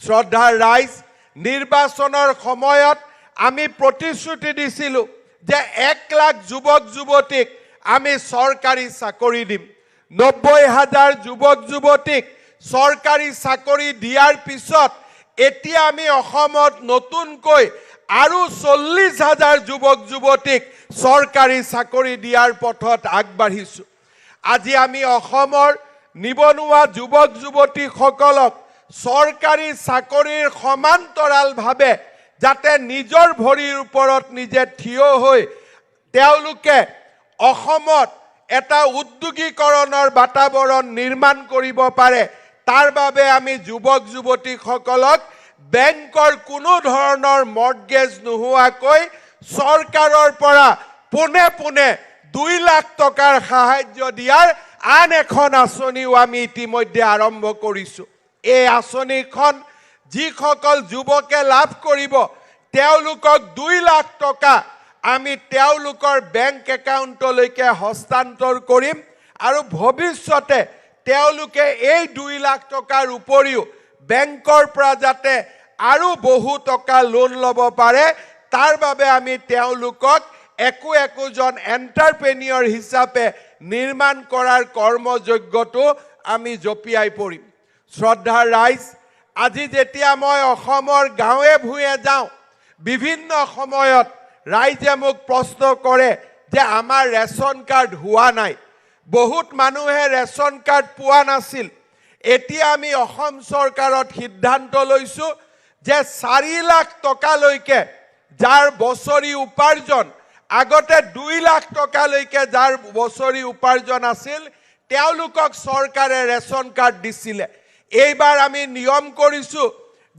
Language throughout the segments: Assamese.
শ্ৰদ্ধাৰ ৰাইজ, নিৰ্বাচনৰ সময়ত আমি প্ৰতিশ্ৰুতি দিছিলোঁ যে 1 লাখ যুৱক যুৱতীক আমি চৰকাৰী চাকৰি দিম। 90,000 যুৱক যুৱতীক চৰকাৰী চাকৰি দিয়াৰ পিছত এতিয়া আমি অসমত নতুনকৈ আৰু 40,000 যুৱক যুৱতীক চৰকাৰী চাকৰি দিয়াৰ পথত আগবাঢ়িছোঁ। আজি আমি অসমৰ নিবনুৱা যুৱক যুৱতীসকলক চৰকাৰী চাকৰিৰ সমান্তৰালভাৱে যাতে নিজৰ ভৰিৰ ওপৰত নিজে থিয় হৈ তেওঁলোকে অসমত এটা উদ্যোগীকৰণৰ বাতাবৰণ নিৰ্মাণ কৰিব পাৰে, তাৰ বাবে আমি যুৱক যুৱতীসকলক বেংকৰ কোনো ধৰণৰ মৰ্টগেজ নোহোৱাকৈ চৰকাৰৰ পৰা পোনে পোনে 2 লাখ টকাৰ সাহায্য দিয়াৰ আন এখন আঁচনিও আমি ইতিমধ্যে আৰম্ভ কৰিছোঁ। এই আঁচনিখন যিসকল যুৱকে লাভ কৰিব তেওঁলোকক 2 লাখ টকা আমি তেওঁলোকৰ বেংক একাউণ্টলৈকে হস্তান্তৰ কৰিম আৰু ভৱিষ্যতে তেওঁলোকে এই 2 লাখ টকাৰ উপৰিও বেংকৰ পৰা যাতে আৰু বহু টকা লোন ল'ব পাৰে তাৰ বাবে আমি তেওঁলোকক একোজন এণ্টাৰপ্ৰেনিয়ৰ হিচাপে নিৰ্মাণ কৰাৰ কৰ্মযজ্ঞটো আমি জপিয়াই পৰিম। শ্ৰদ্ধাৰ ৰাইজ, আজি যেতিয়া মই অসমৰ গাঁৱে ভূঞে যাওঁ বিভিন্ন সময়ত ৰাইজে মোক প্ৰশ্ন কৰে যে আমাৰ ৰেচন কাৰ্ড হোৱা নাই। বহুত মানুহে ৰেচন কাৰ্ড পোৱা নাছিল। এতিয়া আমি অসম চৰকাৰত সিদ্ধান্ত লৈছোঁ যে 4 লাখ টকালৈকে যাৰ বছৰি উপাৰ্জন আগতে 2 লাখ টকালৈকে যাৰ বছৰি উপাৰ্জন আছিল তেওঁলোকক চৰকাৰে ৰেচন কাৰ্ড দিছিলে। এইবাৰ আমি নিয়ম কৰিছোঁ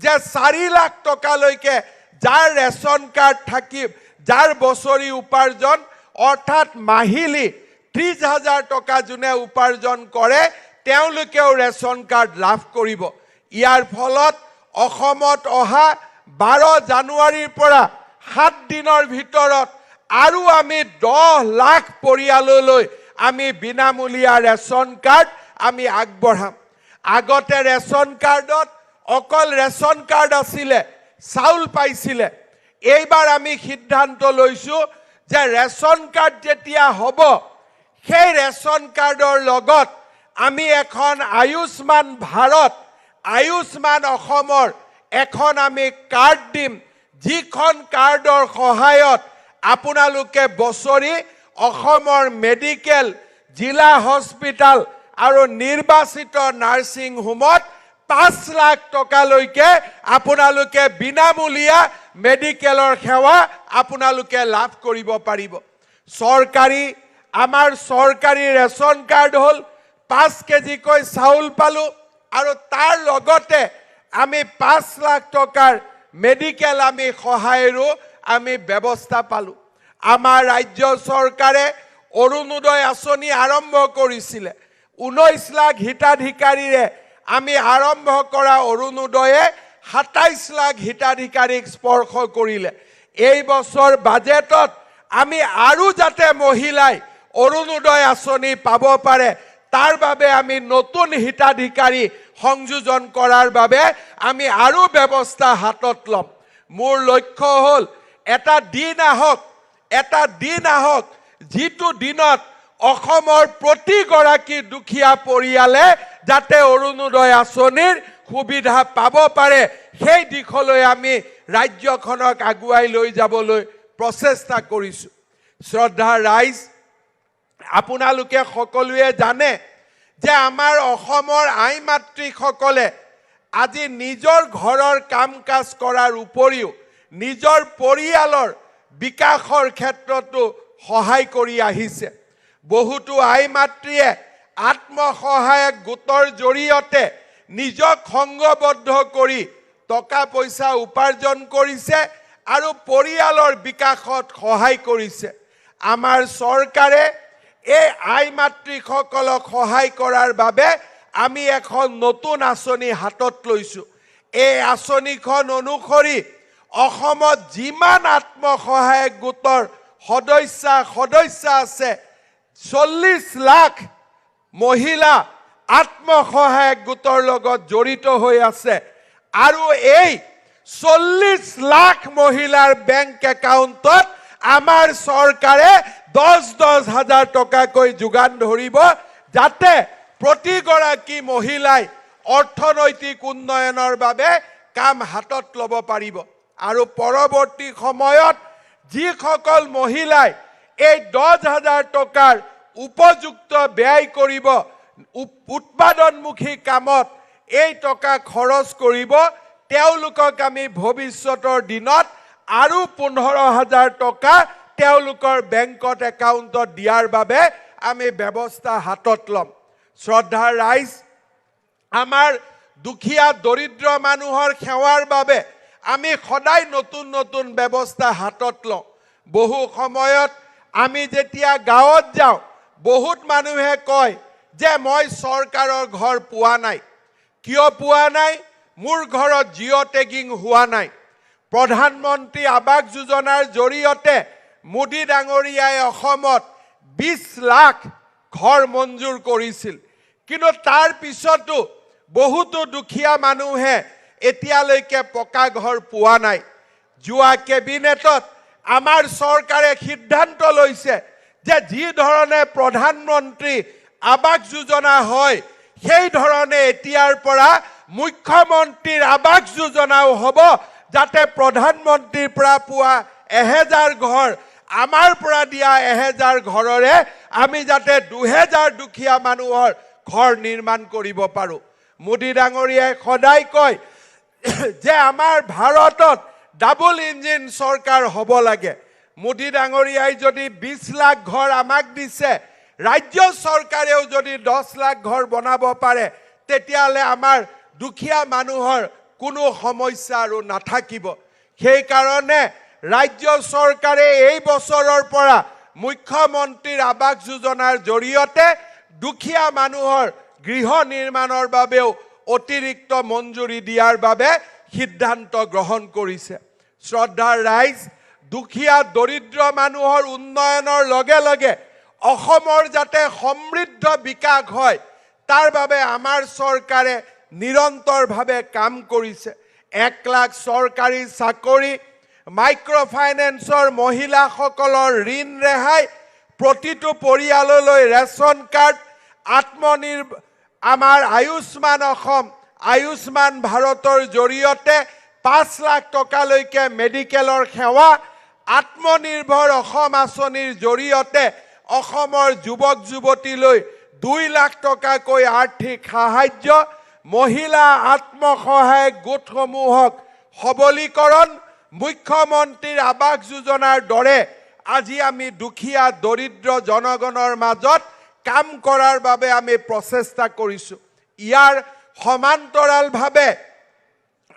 যে 4 লাখ টকালৈকে যাৰ ৰেচন কাৰ্ড থাকিব, যাৰ বছৰি উপাৰ্জন অৰ্থাৎ মাহিলী 30,000 টকা যোনে উপাৰ্জন কৰে তেওঁলোকেও ৰেচন কাৰ্ড লাভ কৰিব। ইয়াৰ ফলত অসমত অহা 12 জানুৱাৰীৰ পৰা 7 দিনৰ ভিতৰত আৰু আমি 10 লাখ পৰিয়াললৈ আমি বিনামূলীয়া ৰেচন কাৰ্ড আমি আগবঢ়াম। আগতে ৰেচন কাৰ্ডত অকল ৰেচন কাৰ্ড আছিলে, চাউল পাইছিলে। এইবাৰ আমি সিদ্ধান্ত লৈছোঁ যে ৰেচন কাৰ্ড যেতিয়া হ'ব সেই ৰেচন কাৰ্ডৰ লগত আমি এখন আয়ুষ্মান ভাৰত, আয়ুষ্মান অসমৰ এখন আমি কাৰ্ড দিম, যিখন কাৰ্ডৰ সহায়ত আপোনালোকে বছৰি অসমৰ মেডিকেল, জিলা হস্পিটাল আৰু নিৰ্বাচিত নাৰ্ছিং হোমত 5 লাখ টকালৈকে আপোনালোকে বিনামূলীয়া মেডিকেলৰ সেৱা আপোনালোকে লাভ কৰিব পাৰিব। আমাৰ চৰকাৰী ৰেচন কাৰ্ড হ'ল 5 কেজিকৈ চাউল পালোঁ আৰু তাৰ লগতে আমি 5 লাখ টকাৰ মেডিকেল আমি সহায়ৰো আমি ব্যৱস্থা পালোঁ। আমাৰ ৰাজ্য চৰকাৰে অৰুণোদয় আঁচনি আৰম্ভ কৰিছিলে। 19 লাখ হিতাধিকাৰীৰে আমি আৰম্ভ কৰা অৰুণোদয়ে 27 লাখ হিতাধিকাৰীক স্পৰ্শ কৰিলে। এই বছৰ বাজেটত আমি আৰু যাতে মহিলাই অৰুণোদয় আঁচনি পাব পাৰে তাৰ বাবে আমি নতুন হিতাধিকাৰী সংযোজন কৰাৰ বাবে আমি আৰু ব্যৱস্থা হাতত ল'ম। মোৰ লক্ষ্য হ'ল এটা দিন আহক যিটো দিনত অসমৰ প্ৰতিগৰাকী দুখীয়া পৰিয়ালে যাতে অৰুণোদয় আঁচনিৰ সুবিধা পাব পাৰে সেই দিশলৈ আমি ৰাজ্যখনক আগুৱাই লৈ যাবলৈ প্ৰচেষ্টা কৰিছোঁ। শ্ৰদ্ধাৰ ৰাইজ, আপোনালোকে সকলোৱে জানে যে আমাৰ অসমৰ আই মাতৃসকলে আজি নিজৰ ঘৰৰ কাম কাজ কৰাৰ উপৰিও নিজৰ পৰিয়ালৰ বিকাশৰ ক্ষেত্ৰতো সহায় কৰি আহিছে। বহুতো আই মাতৃয়ে আত্মসহায়ক গোটৰ জৰিয়তে নিজক সংগবদ্ধ কৰি টকা পইচা উপাৰ্জন কৰিছে আৰু পৰিয়ালৰ বিকাশত সহায় কৰিছে। আমাৰ চৰকাৰে এই আই মাতৃসকলক সহায় কৰাৰ বাবে আমি এখন নতুন আঁচনি হাতত লৈছোঁ। এই আঁচনিখন অনুসৰি অসমত যিমান আত্মসহায়ক গোটৰ সদস্য আছে 40 লাখ মহিলা আত্মসহায়ক গোটৰ লগত জড়িত হৈ আছে। আৰু এই 40 লাখ মহিলাৰ বেংক একাউণ্টত আমাৰ চৰকাৰে 10 হাজাৰ টকাকৈ যোগান ধৰিব, যাতে প্ৰতিগৰাকী মহিলাই অৰ্থনৈতিক উন্নয়নৰ বাবে কাম হাতত ল'ব পাৰিব। আৰু পৰৱৰ্তী সময়ত যিসকল মহিলাই এই 10 হাজাৰ টকাৰ উপযুক্ত ব্যয় কৰিব, উৎপাদনমুখী কামত এই টকা খৰচ কৰিব, তেওঁলোকক আমি ভৱিষ্যতৰ দিনত আৰু 15 হাজাৰ টকা তেওঁলোকৰ বেংকত একাউণ্টত দিয়াৰ বাবে আমি ব্যৱস্থা হাতত ল'ম। শ্ৰদ্ধাৰ ৰাইজ, আমাৰ দুখীয়া দৰিদ্ৰ মানুহৰ সেৱাৰ বাবে আমি সদায় নতুন নতুন ব্যৱস্থা হাতত লওঁ। বহু সময়ত আমি যেতিয়া গাঁৱত যাওঁ, বহুত মানুহে কয় যে মই চৰকাৰৰ ঘৰ পোৱা নাই। কিয় পোৱা নাই? মোৰ ঘৰত জিঅ' টেগিং হোৱা নাই। প্ৰধানমন্ত্ৰী আৱাস যোজনাৰ জৰিয়তে মোদী ডাঙৰীয়াই অসমত 20 লাখ ঘৰ মঞ্জুৰ কৰিছিল, কিন্তু তাৰ পিছতো বহুতো দুখীয়া মানুহে এতিয়ালৈকে পকা ঘৰ পোৱা নাই। যোৱা কেবিনেটত আমাৰ চৰকাৰে সিদ্ধান্ত লৈছে যে যি ধৰণে প্ৰধানমন্ত্ৰী আৱাস যোজনা হয়, সেই ধৰণে এতিয়াৰ পৰা মুখ্যমন্ত্ৰীৰ আৱাস যোজনাও হ'ব, যাতে প্ৰধানমন্ত্ৰীৰ পৰা পোৱা 1000 ঘৰ, আমাৰ পৰা দিয়া 1000 ঘৰৰে আমি যাতে 2000 দুখীয়া মানুহৰ ঘৰ নিৰ্মাণ কৰিব পাৰোঁ। মোদী ডাঙৰীয়াই সদায় কয় যে আমাৰ ভাৰতত ডাবল ইঞ্জিন চৰকাৰ হ'ব লাগে। মোদী ডাঙৰীয়াই যদি 20 লাখ ঘৰ আমাক দিছে, ৰাজ্য চৰকাৰেও যদি 10 লাখ ঘৰ বনাব পাৰে, তেতিয়াহ'লে আমাৰ দুখীয়া মানুহৰ কোনো সমস্যা আৰু নাথাকিব। সেইকাৰণে ৰাজ্য চৰকাৰে এই বছৰৰ পৰা মুখ্যমন্ত্ৰীৰ আৱাস যোজনাৰ জৰিয়তে দুখীয়া মানুহৰ গৃহ নিৰ্মাণৰ বাবেও অতিৰিক্ত মঞ্জুৰি দিয়াৰ বাবে সিদ্ধান্ত গ্ৰহণ কৰিছে। শ্ৰদ্ধাৰ ৰাইজ, দুখীয়া দৰিদ্ৰ মানুহৰ উন্নয়নৰ লগে লগে অসমৰ যাতে সমৃদ্ধ বিকাশ হয়, তাৰ বাবে আমাৰ চৰকাৰে নিৰন্তৰভাৱে কাম কৰিছে। 1 লাখ চৰকাৰী চাকৰি, মাইক্ৰ' ফাইনেন্সৰ মহিলাসকলৰ ঋণ ৰেহাই, প্ৰতিটো পৰিয়াললৈ ৰেচন কাৰ্ড, আমাৰ আয়ুষ্মান অসম, আয়ুষ্মান ভাৰতৰ জৰিয়তে 5 লাখ টকালৈকে মেডিকেলৰ সেৱা, আত্মনিৰ্ভৰ অসম আঁচনিৰ জৰিয়তে অসমৰ যুৱক যুৱতীলৈ 2 লাখ টকাকৈ আৰ্থিক সাহায্য, মহিলা আত্মসহায়ক গোটসমূহক সবলীকৰণ, মুখ্যমন্ত্ৰীৰ আৱাস যোজনাৰ দৰে আজি আমি দুখীয়া দৰিদ্ৰ জনগণৰ মাজত কাম কৰাৰ বাবে আমি প্ৰচেষ্টা কৰিছোঁ। ইয়াৰ সমান্তৰালভাৱে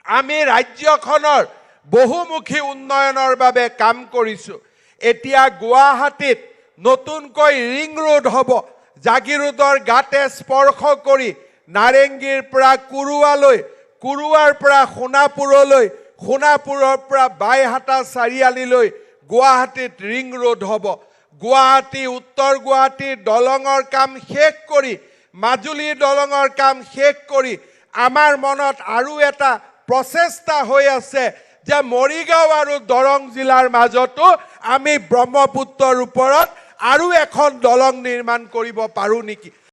আমি ৰাজ্যখনৰ বহুমুখী উন্নয়নৰ বাবে কাম কৰিছোঁ। এতিয়া গুৱাহাটীত নতুনকৈ ৰিং ৰোড হ'ব। জাগিৰোডৰ গাতে স্পৰ্শ কৰি নাৰেংগীৰ পৰা কুৰুৱালৈ, কুৰুৱাৰ পৰা সোণাপুৰলৈ, সোণাপুৰৰ পৰা বাইহাটা চাৰিআলিলৈ গুৱাহাটীত ৰিং ৰোড হ'ব। গুৱাহাটী, উত্তৰ গুৱাহাটীৰ দলঙৰ কাম শেষ কৰি, মাজুলীৰ দলঙৰ কাম শেষ কৰি আমাৰ মনত আৰু এটা প্ৰচেষ্টা হৈ আছে যে মৰিগাঁও আৰু দৰং জিলাৰ মাজতো আমি ব্ৰহ্মপুত্ৰৰ ওপৰত আৰু এখন দলং নিৰ্মাণ কৰিব পাৰোঁ নেকি।